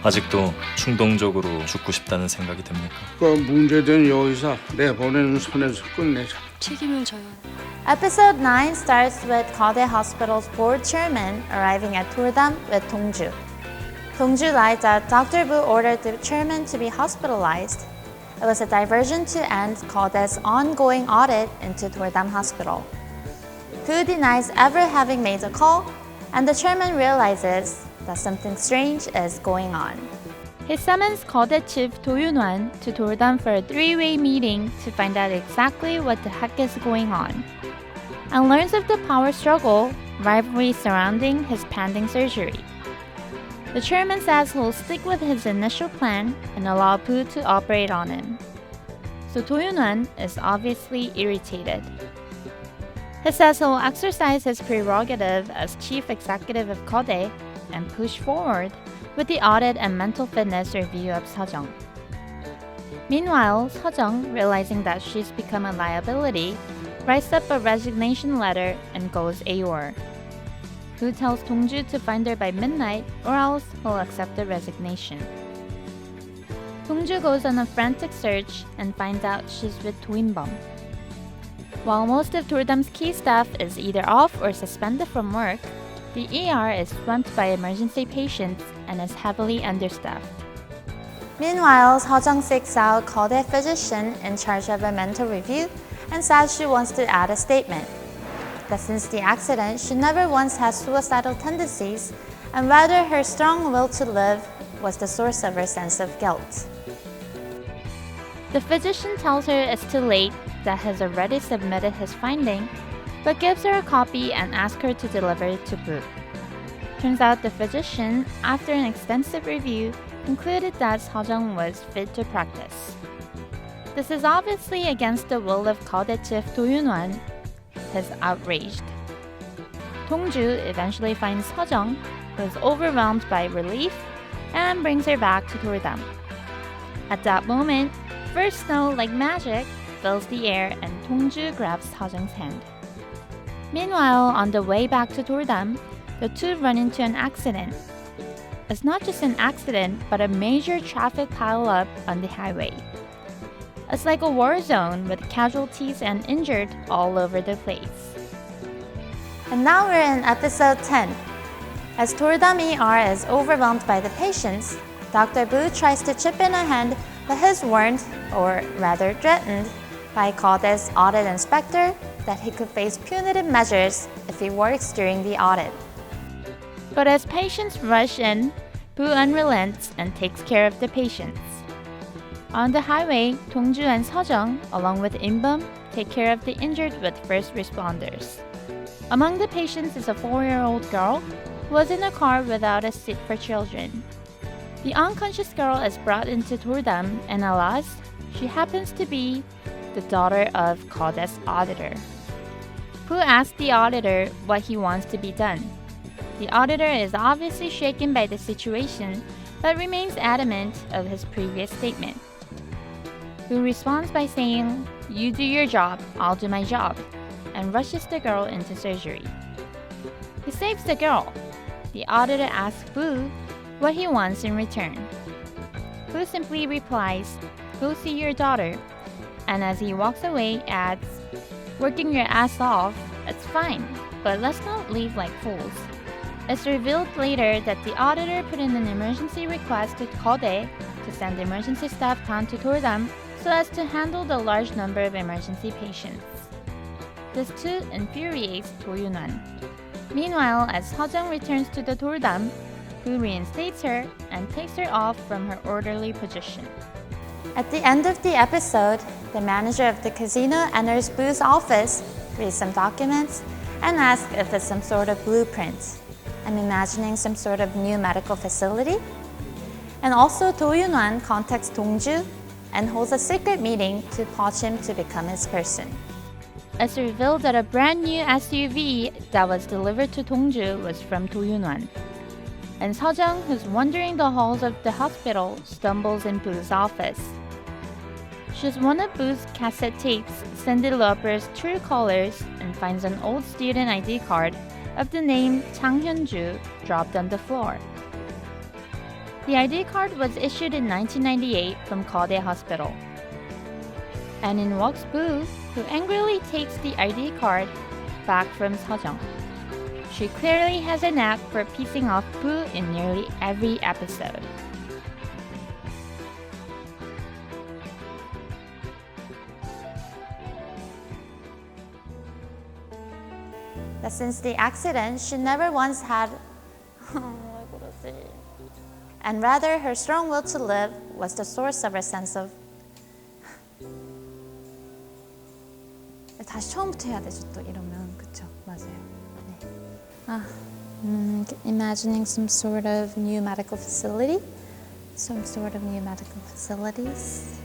아직도 충동적으로 죽고 싶다는 생각이 듭니까? 그 문제된 여의사 내보내는 선에서 끝내자. 책임을 져요. Episode 9 starts with Kode Hospital's board chairman arriving at Tordam with Dong-ju. Dong-ju lied that Dr. Bu ordered the chairman to be hospitalized. It was a diversion to end Kode's ongoing audit into Tordam Hospital. Bu denies ever having made a call, and the chairman realizes that something strange is going on. He summons Kode chief Do Yun-wan to Tordam for a three-way meeting to find out exactly what the heck is going on, and learns of the power struggle, rivalry surrounding his pending surgery. The chairman says he'll stick with his initial plan and allow Bu to operate on him. So Do Yun-wan is obviously irritated. He says he'll exercise his prerogative as chief executive of Kode and push forward with the audit and mental fitness review of Seo-jung. Meanwhile, Seo-jung, realizing that she's become a liability, writes up a resignation letter and goes AWOL. Bu tells Dong-ju to find her by midnight or else he'll accept the resignation. Dong-ju goes on a frantic search and finds out she's with Do In-bum. While most of Tordam's key staff is either off or suspended from work, the ER is swamped by emergency patients and is heavily understaffed. Meanwhile, Seo-jung seeks out Kode physician in charge of a mental review and says she wants to add a statement that since the accident, she never once had suicidal tendencies, and rather her strong will to live was the source of her sense of guilt. The physician tells her it's too late, that has already submitted his finding, but gives her a copy and asks her to deliver it to Bu. Turns out the physician, after an extensive review, concluded that Seo-jung was fit to practice. This is obviously against the will of Kode chief Do Yun-wan, is outraged. Dong-ju eventually finds Seo-jung, who is overwhelmed by relief, and brings her back to Tordam. At that moment, first snow like magic fills the air and Dong-ju grabs Seo-jung's hand. Meanwhile, on the way back to Tordam, the two run into an accident. It's not just an accident, but a major traffic pileup on the highway. It's like a war zone with casualties and injured all over the place. And now we're in episode 10. As Tordam ER is overwhelmed by the patients, Dr. Bu tries to chip in a hand, but is warned, or rather threatened, by Kode's audit inspector that he could face punitive measures if he works during the audit. But as patients rush in, Bu unrelents and takes care of the patients. On the highway, Dong-ju and Seo-jung, along with In-bum, take care of the injured with first responders. Among the patients is a 4-year-old girl who was in a car without a seat for children. The unconscious girl is brought into Tordam, and alas, she happens to be the daughter of Kode's auditor. Bu asks the auditor what he wants to be done. The auditor is obviously shaken by the situation, but remains adamant of his previous statement. Bu responds by saying, "You do your job, I'll do my job," and rushes the girl into surgery. He saves the girl. The auditor asks Bu what he wants in return. Bu simply replies, "Go see your daughter," and as he walks away adds, "Working your ass off, it's fine, but let's not leave like fools." It's revealed later that the auditor put in an emergency request to Kode to send emergency staff down to Tordam so as to handle the large number of emergency patients. This too infuriates Do Yun-wan. Meanwhile, as Seo-jung returns to the Tordam, Bu reinstates her and takes her off from her orderly position. At the end of the episode, the manager of the casino enters Bu's office, reads some documents, and asks if it's some sort of blueprint. I'm imagining some sort of new medical facility. And also, Do Yun-wan contacts Dong-ju and holds a secret meeting to poach him to become his person. It's revealed that a brand new SUV that was delivered to Dong-ju was from Do Yun-wan. And Seo-jung, who's wandering the halls of the hospital, stumbles in Bu's office. She's one of Bu's cassette tapes, Cyndi Lauper's True Colors, and finds an old student ID card of the name Hyun-jin dropped on the floor. The ID card was issued in 1998 from Kodae Hospital. And in walks Boo, who angrily takes the ID card back from Sejong. She clearly has a knack for piecing off Boo in nearly every episode. That since the accident, she never once had and rather her strong will to live was the source of her sense of 다시 처음부터 해야 되죠 또 이러면 그쵸 맞아요 네. Imagining some sort of new medical facility facilities